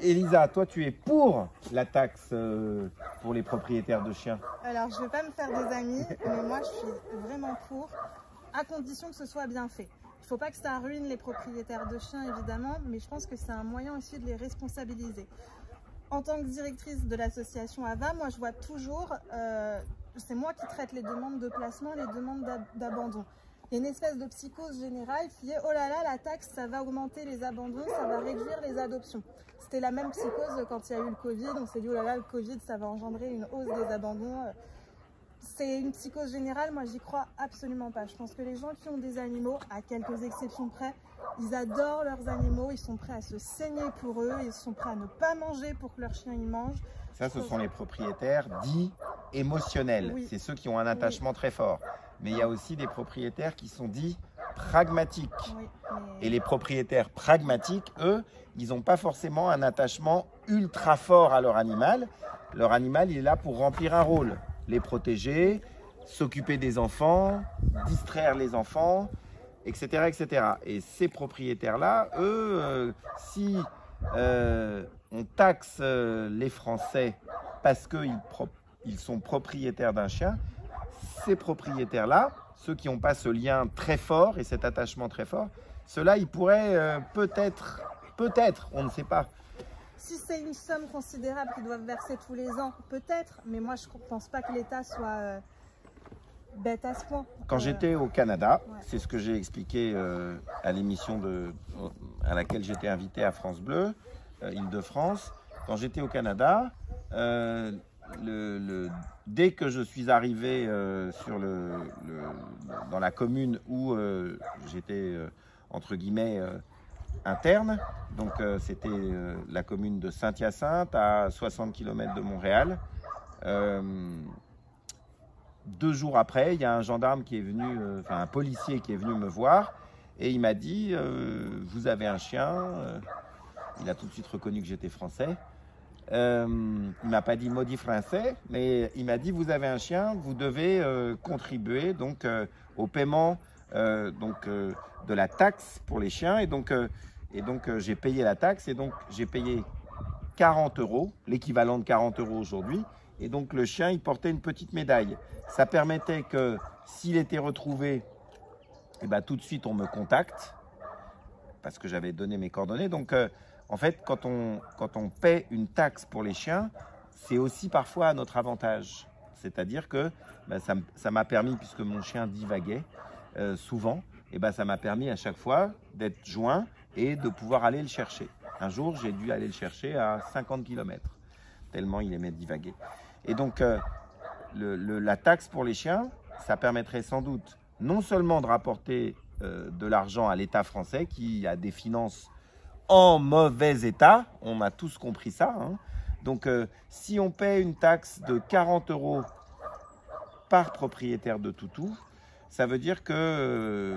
Elisa, toi tu es pour la taxe pour les propriétaires de chiens? Alors, je ne vais pas me faire des amis, mais moi, je suis vraiment pour, à condition que ce soit bien fait. Il ne faut pas que ça ruine les propriétaires de chiens, évidemment, mais je pense que c'est un moyen aussi de les responsabiliser. En tant que directrice de l'association AVA, moi, je vois toujours, c'est moi qui traite les demandes de placement, les demandes d'abandon. Il y a une espèce de psychose générale qui est « oh là là, la taxe, ça va augmenter les abandons, ça va réduire les adoptions ». C'était la même psychose quand il y a eu le Covid. On s'est dit « oh là là, le Covid, ça va engendrer une hausse des abandons ». C'est une psychose générale, moi j'y crois absolument pas. Je pense que les gens qui ont des animaux, à quelques exceptions près, ils adorent leurs animaux, ils sont prêts à se saigner pour eux, ils sont prêts à ne pas manger pour que leur chien y mange. Ça, ce sont les propriétaires dits émotionnels. Oui. C'est ceux qui ont un attachement très fort. Mais il y a aussi des propriétaires qui sont dits pragmatiques. Oui, Et les propriétaires pragmatiques, eux, ils n'ont pas forcément un attachement ultra fort à leur animal. Leur animal, il est là pour remplir un rôle. Les protéger, s'occuper des enfants, distraire les enfants, etc. etc. Et ces propriétaires-là, eux, si on taxe les Français parce qu'ils sont propriétaires d'un chien, ces propriétaires-là, ceux qui n'ont pas ce lien très fort et cet attachement très fort, ceux-là, ils pourraient peut-être, on ne sait pas. Si c'est une somme considérable qu'ils doivent verser tous les ans, peut-être, mais moi je ne pense pas que l'État soit bête à ce point. Quand j'étais au Canada, ouais. C'est ce que j'ai expliqué à l'émission à laquelle j'étais invité à France Bleu, Île-de-France. Quand j'étais au Canada, dès que je suis arrivé dans la commune où j'étais, entre guillemets, interne, donc c'était la commune de Saint-Hyacinthe, à 60 km de Montréal. 2 jours après, il y a un gendarme qui est venu, un policier qui est venu me voir, et il m'a dit vous avez un chien. Il a tout de suite reconnu que j'étais français. Il m'a pas dit maudit français, mais il m'a dit vous avez un chien, vous devez contribuer donc au paiement de la taxe pour les chiens, et donc j'ai payé la taxe, et donc j'ai payé 40 €, l'équivalent de 40 € aujourd'hui, et donc le chien il portait une petite médaille. Ça permettait que s'il était retrouvé, et ben, tout de suite on me contacte parce que j'avais donné mes coordonnées. Donc en fait, quand on paie une taxe pour les chiens, c'est aussi parfois à notre avantage. C'est-à-dire que ça m'a permis, puisque mon chien divaguait souvent, et ça m'a permis à chaque fois d'être joint et de pouvoir aller le chercher. Un jour, j'ai dû aller le chercher à 50 km, tellement il aimait divaguer. Et donc, la taxe pour les chiens, ça permettrait sans doute non seulement de rapporter de l'argent à l'État français, qui a des finances en mauvais état, on a tous compris ça, hein. Donc si on paie une taxe de 40 € par propriétaire de toutou, ça veut dire que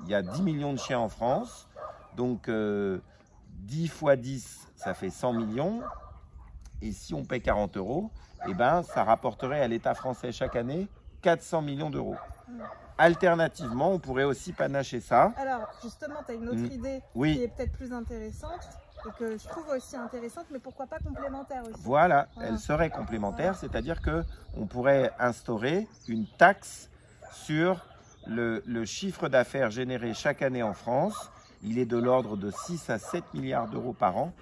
il y a 10 millions de chiens en France, donc 10 x 10, ça fait 100 millions, et si on paie 40 €, ça rapporterait à l'État français chaque année 400 millions d'euros. Alternativement, on pourrait aussi panacher ça. Alors, justement, tu as une autre idée qui est peut-être plus intéressante et que je trouve aussi intéressante, mais pourquoi pas complémentaire aussi. Voilà, elle serait complémentaire, c'est-à-dire qu'on pourrait instaurer une taxe sur le chiffre d'affaires généré chaque année en France. Il est de l'ordre de 6 à 7 milliards d'euros par an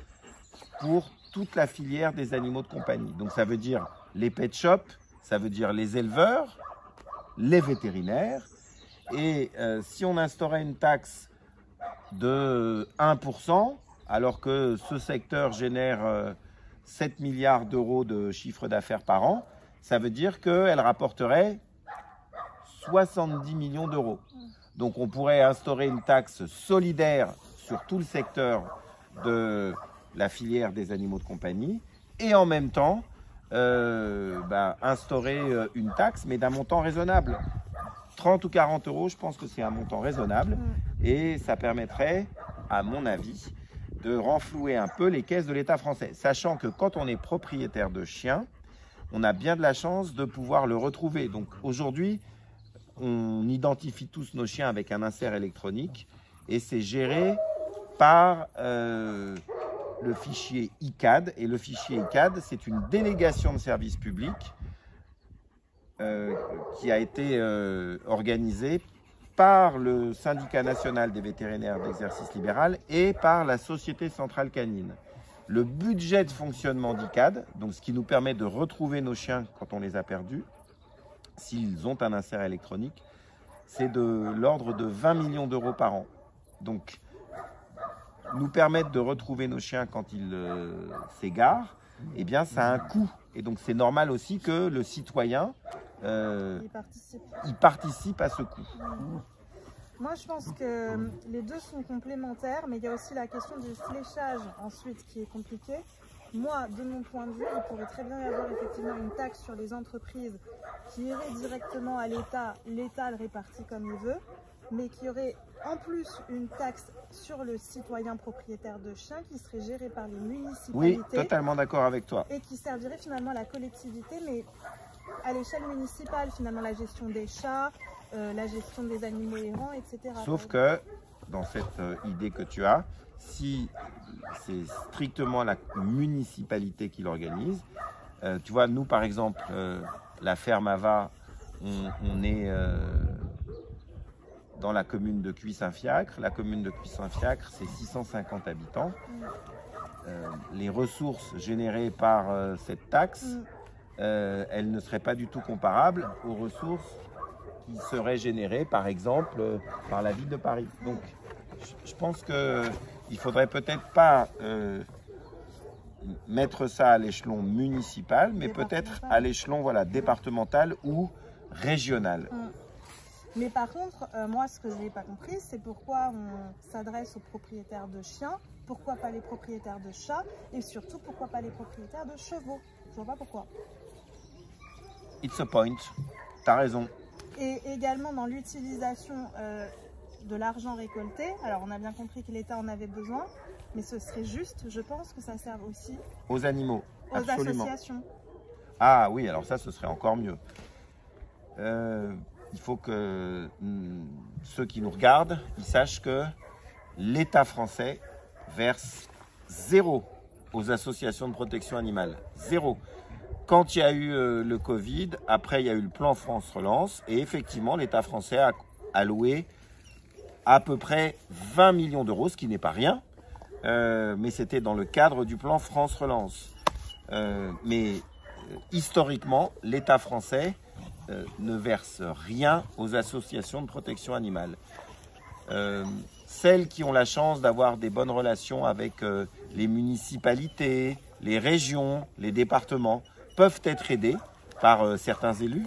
pour toute la filière des animaux de compagnie. Donc ça veut dire les pet shops, ça veut dire les éleveurs, les vétérinaires, et si on instaurait une taxe de 1%, alors que ce secteur génère 7 milliards d'euros de chiffre d'affaires par an, ça veut dire qu'elle rapporterait 70 millions d'euros. Donc on pourrait instaurer une taxe solidaire sur tout le secteur de la filière des animaux de compagnie, et en même temps instaurer une taxe, mais d'un montant raisonnable. 30 ou 40 €, je pense que c'est un montant raisonnable, et ça permettrait, à mon avis, de renflouer un peu les caisses de l'État français. Sachant que quand on est propriétaire de chiens, on a bien de la chance de pouvoir le retrouver. Donc aujourd'hui, on identifie tous nos chiens avec un insert électronique, et c'est géré par le fichier ICAD. Et le fichier ICAD, c'est une délégation de service public qui a été organisée par le syndicat national des vétérinaires d'exercice libéral et par la Société centrale canine. Le budget de fonctionnement d'ICAD, donc ce qui nous permet de retrouver nos chiens quand on les a perdus, s'ils ont un insert électronique, c'est de l'ordre de 20 millions d'euros par an. Donc, nous permettre de retrouver nos chiens quand ils s'égarent, eh bien, ça a un coût. Et donc, c'est normal aussi que le citoyen il participe à ce coût. Moi, je pense que les deux sont complémentaires, mais il y a aussi la question du fléchage ensuite qui est compliquée. Moi, de mon point de vue, il pourrait très bien y avoir effectivement une taxe sur les entreprises qui irait directement à l'État, l'État le répartit comme il veut, mais qui aurait en plus une taxe sur le citoyen propriétaire de chiens qui serait géré par les municipalités. Oui, totalement d'accord avec toi. Et qui servirait finalement à la collectivité, mais à l'échelle municipale, finalement, la gestion des chats, la gestion des animaux errants, etc. Sauf que, dans cette idée que tu as, si c'est strictement la municipalité qui l'organise, tu vois, nous par exemple, la ferme Ava, on est dans la commune de Cuy-Saint-Fiacre. La commune de Cuy-Saint-Fiacre, c'est 650 habitants. Les ressources générées par cette taxe, elles ne seraient pas du tout comparables aux ressources qui seraient générées, par exemple, par la ville de Paris. Donc, je pense qu'il ne faudrait peut-être pas mettre ça à l'échelon municipal, mais peut-être à l'échelon départemental ou régional. Mais par contre, moi, ce que je n'ai pas compris, c'est pourquoi on s'adresse aux propriétaires de chiens, pourquoi pas les propriétaires de chats, et surtout, pourquoi pas les propriétaires de chevaux. Je ne vois pas pourquoi. It's a point. T'as raison. Et également dans l'utilisation de l'argent récolté, alors on a bien compris que l'État en avait besoin, mais ce serait juste, je pense, que ça serve aussi aux animaux, aux absolument. associations. Ah oui, alors ça, ce serait encore mieux. Il faut que ceux qui nous regardent, ils sachent que l'État français verse 0 aux associations de protection animale. 0. Quand il y a eu le Covid, après il y a eu le plan France Relance et effectivement l'État français a alloué à peu près 20 millions d'euros, ce qui n'est pas rien, mais c'était dans le cadre du plan France Relance. Mais historiquement, l'État français ne verse rien aux associations de protection animale. Celles qui ont la chance d'avoir des bonnes relations avec les municipalités, les régions, les départements, peuvent être aidées par certains élus,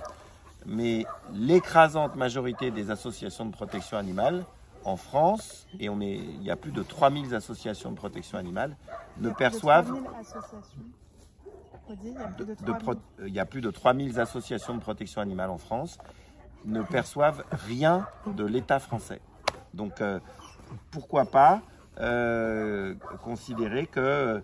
mais l'écrasante majorité des associations de protection animale en France, et il y a plus de 3000 associations de protection animale, ne perçoivent... Il y a plus de 3000 associations de protection animale en France, ne perçoivent rien de l'État français. Donc, pourquoi pas considérer que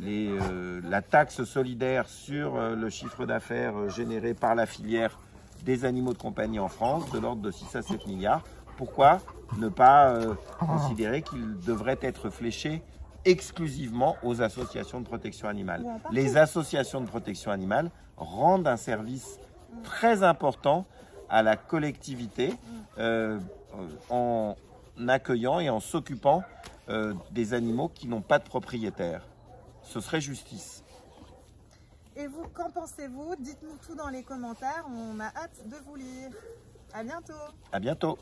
la taxe solidaire sur le chiffre d'affaires généré par la filière des animaux de compagnie en France, de l'ordre de 6 à 7 milliards, pourquoi ne pas considérer qu'il devrait être fléché exclusivement aux associations de protection animale. Les associations de protection animale rendent un service très important à la collectivité en accueillant et en s'occupant des animaux qui n'ont pas de propriétaire. Ce serait justice. Et vous, qu'en pensez-vous? Dites-nous tout dans les commentaires, on a hâte de vous lire. À bientôt. À bientôt.